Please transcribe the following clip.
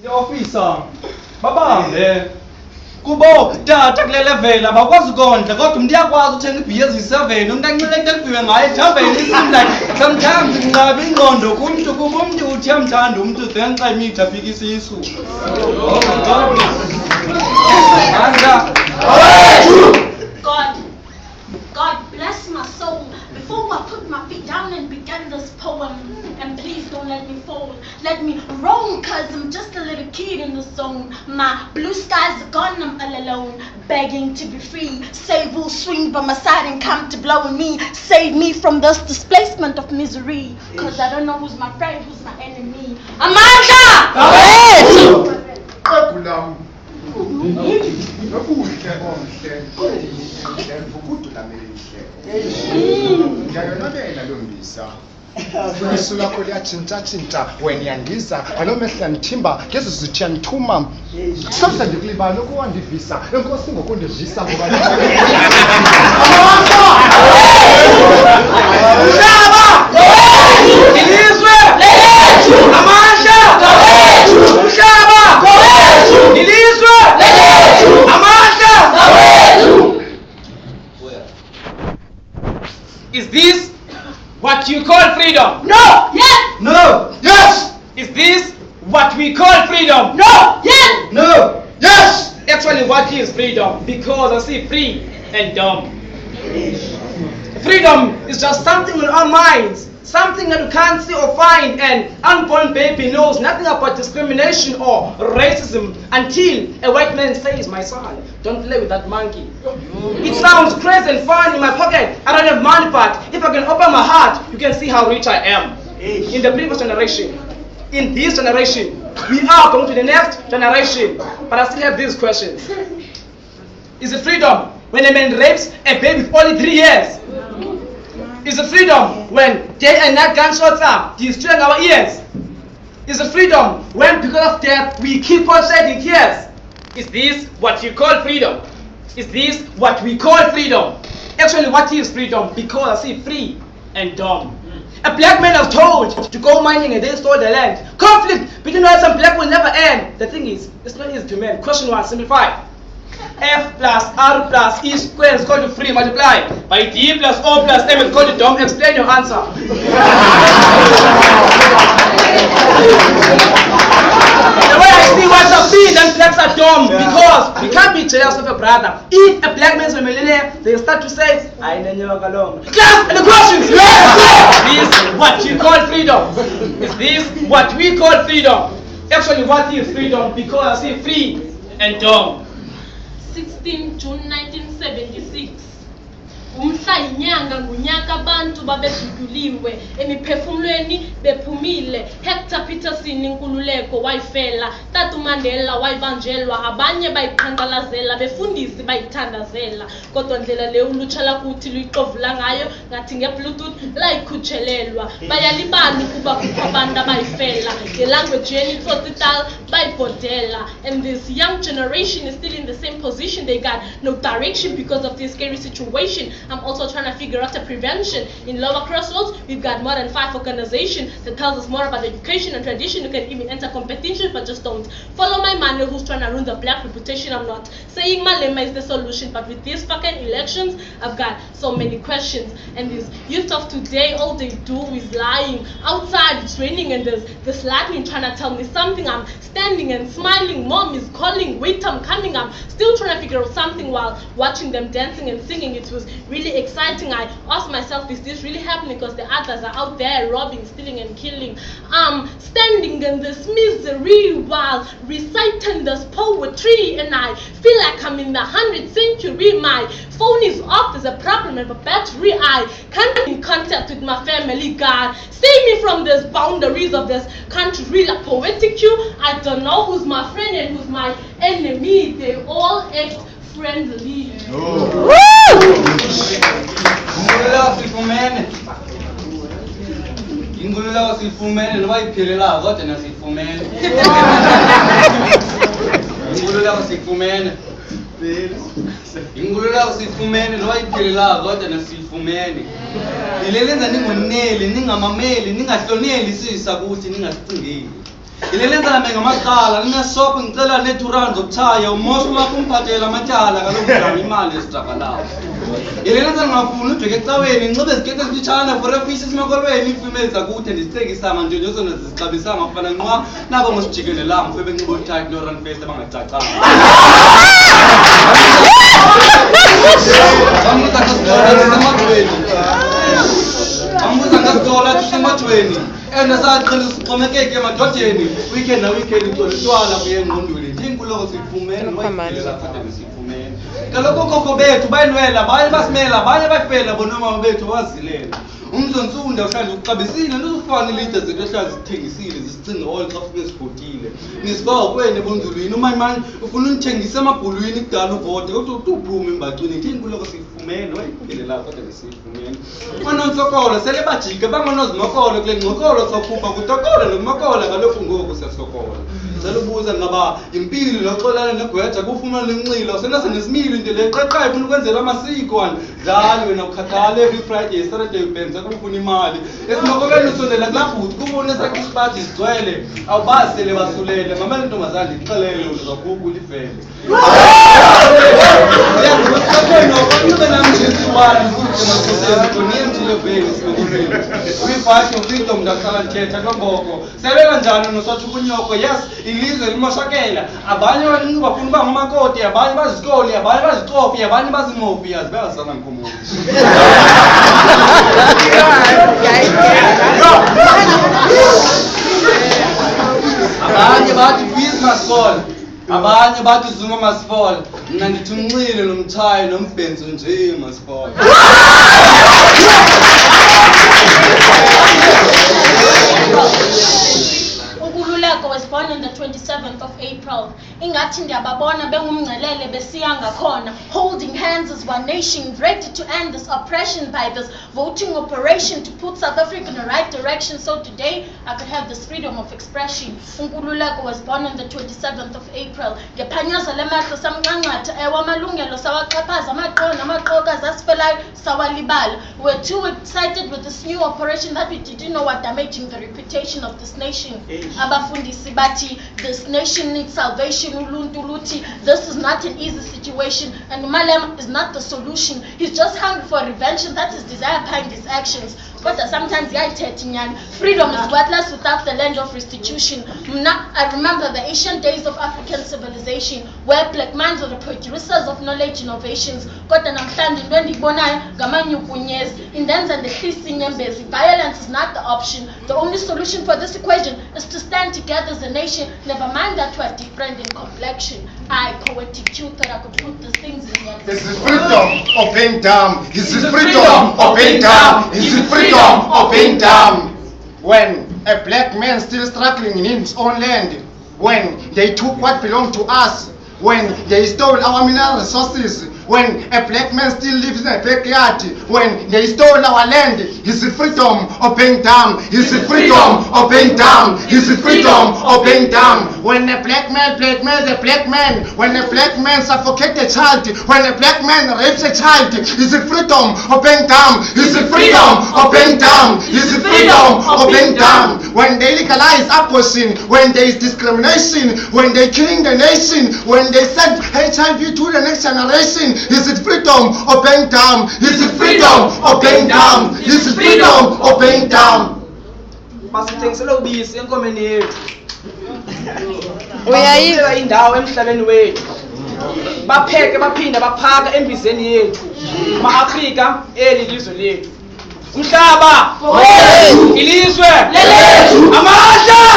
officer babambe kubo tata kule level abakwazi ukondla kodwa umuntu uyakwazi uthenga ibhiya eziyi7 umuntu ancele kufiwe ngayo ejambeni seems like sometimes nginqaba ingqondo kumuntu kuba umuntu uthi yamthanda umuntu then xa imithi afika isisu God bless my soul. Before I put my feet down and began this poem, and please don't let me fall. Let me roam, cause I'm just a little kid in the zone. My blue skies are gone, I'm all alone, begging to be free. Save will swing by my side and come to blow me. Save me from this displacement of misery. Cause I don't know who's my friend, who's my enemy. Amanda! Isula kho liyatshintsha wena yandiza alomehla ndithimba ngezi zitshiya ndithuma sokuze ndikulibala ukuwandivisa enkosi ngokundivisa ngoba Ushaba! Ilizwe! Amandla! Ushaba! Ilizwe! Amandla! Is this what you call freedom? No! Yes! No! Yes! Is this what we call freedom? No! Yes! No! Yes! Actually, what is freedom? Because I see free and dumb. Freedom is just something in our minds, something that you can't see or find. An unborn baby knows nothing about discrimination or racism until a white man says, "My son, don't play with that monkey." It sounds crazy and fun in my pocket. I don't have money, but if I can open my heart, you can see how rich I am. In the previous generation, in this generation, we are going to the next generation. But I still have these questions. Is it freedom when a man rapes a baby with only 3 years? Is it freedom when day and night gunshots are destroying our ears? Is it freedom when because of death we keep on shedding tears? Is this what you call freedom? Is this what we call freedom? Actually, what is freedom? Because I see free and dumb. A black man was told to go mining and they stole the land. Conflict between whites and black will never end. The thing is, it's not easy to mend. Question 1, simplify. F plus R plus E squared is equal to free, multiply by D plus O plus M is equal to dumb. Explain your answer. The way I see whites are free, then blacks are dumb, because we can't be jealous of a brother. If a black man is a millionaire, they start to say, "I never go along." Class and the questions. Is this what you call freedom? Is this what we call freedom? Actually, what is freedom? Because I see free and dumb. 16 June 1976. Umhla inyanga ngunyaka abantu babeduduliwe emiphefumulweni bephumile. Hector Peterson inkululeko wayifela, Tatu Mandela wayibanjelwa, abanye bayiqhankqalazela, befundisi bayithandazela. Kodwa ndlela le ulutsha lakuthi luyiqovula ngayo ngathi ngebluetooth layikhutshelelwa. Bayalibala ukuba kukho abantu abayifela, ngelanguage yeni tsotsital bayibhodela. And this young generation is still in the same position. They got no direction because of this scary situation. I'm also trying to figure out a prevention. In Lower Crossroads, we've got more than 5 organizations that tells us more about education and tradition. You can even enter competition, but just don't follow my manual who's trying to ruin the black reputation. I'm not saying Malema is the solution, but with these fucking elections, I've got so many questions. And these youth of today, all they do is lying. Outside, it's raining and there's this lightning trying to tell me something. I'm standing and smiling. Mom is calling. Wait, I'm coming. I'm still trying to figure out something while watching them dancing and singing. It was really exciting. I asked myself, is this really happening? Because the others are out there robbing, stealing, and killing. I'm standing in this misery while reciting this poetry, and I feel like I'm in the 100th century. My phone is off, there's a problem with the battery. I can't be in contact with my family. God, save me from these boundaries of this country. Like poetic you, I don't know who's my friend and who's my enemy. They all act friendly. Ingulula sifumene noba iphelela kodwa nasifumene. Ingulula sifumene. Ingulula sifumene noba iphelela kodwa nasifumene. Ilelenza ningoneli, ningamameli, ningahloneli isisa ukuthi ningasicingeli. Ilenza menga makala linesopha ngicela ne2 zokuthaya umosha uma kumphathela amatyala kaloku njani imali esidragalayo. Ilenza ngafuna ujeke ecaweni ngincibe izikete ezifitshana for efisi simakolweni ifemeli zakude ndizithengisa manje nje zona zixabisanga kufana nqwa nabo ngosijikelelanga ufebe nxiba uthayit no run face abangacacanga. Ambuza ngasikhola kusemathweni ena saqhela siqhomekeke emadodeni weekend na weekend utolitwala kuye engqondweni inkuloko sifumene wayiphila fathe sifumene kaloku koko bethu bayinwela baye basimela baye bafela bonoma bethu wazilela umzonsunda uhlanje uqabisile ndizufana ilide zethu ehlanje sithengisile zisicinga all xa ufike sibhotile nisibawa kwene bonzulwini umanyimani ufuna unithengisa emabhulwini kudala uvote kodwa uphume embacwini inkuloko sifumene wayiphelela fathe sifumene Manonsokolo sele bajike bangonozimokolo kule ngxokolo sokhupha kutokolo nokumokola kaloku ngoku siyasokola. Selubuza ngaba impilo loxolana negwetha kufumana lenxilo senase nesimilo into leqeqayo ufuna ukwenzela amasiko wani dlali wena ukhathale every Friday Saturday ubenza kufuna imali esimokolweni usondela kulabhuti kubone sakisibathi sigcwele awubasele basulele mamela intombazana ixelele uzakuba ulifele. Freedom ndakhala nthetha nomboko sebenza njani nosathi kunyoko yes ilizwe limoshakela abanye bafuna uba ngamakoti abanye bazikoli abanye bazicofi abanye bazimofi azibekazana nkomo abanye bathi fees must fall abanye bathi Zuma must fall mina ndithi unxile nomthayi nombhenzo nje must fall. Nkululeko was born on the 27th of April. Ingathi ndiyababona bengumngcelele besiya ngakhona, holding hands as one nation, ready to end this oppression by this voting operation to put South Africa in the right direction. So today I could have this freedom of expression. Nkululeko was born on the 27th of April. Ngephanyaza lemehlo samnqanqatha ewamalungelo sawaqhaphaza amaqondo amaqoka zasifelayo sawalibala. We're too excited with this new operation that we didn't know what damaging the reputation of this nation. Abafundisi bathi this nation needs salvation. Uluntu luthi this is not an easy situation and Malema is not the solution. He's just hungry for revenge and that's his desire behind his actions. But sometimes freedom is worthless without the land of restitution. I remember the ancient days of African civilization where black minds were the producers of knowledge innovations. Violence is not the option. The only solution for this equation is to stand together as a nation. Never mind that we're different in complexion. I poetic you thought I could put these things in here. This is freedom of being dumb. This is freedom of being dumb. This is freedom of being dumb. When a black man still struggling in his own land, when they took what belonged to us, when they stole our mineral resources, when a black man still lives in a backyard, when they stole our land, is the freedom of being dumb. Is the freedom of being dumb. Is the freedom of being dumb. When a black man, when a black man suffocates a child, when a black man rapes a child, is the freedom of being dumb. Is the freedom of being dumb. Is the freedom of being dumb. When they legalize abortion, when there is discrimination, when they killing the nation, when they send HIV to the next generation, is it freedom or being dumb? Is it freedom or being dumb? Is it freedom or being dumb? Masithengisele ubisi enkomeni yethu. Uyayiva indawo emhlabeni wethu. Bapheke baphinda baphaka embizeni yethu. Ma-Afrika eli lizwe lethu. Umhlaba ilizwe lethu. Amandla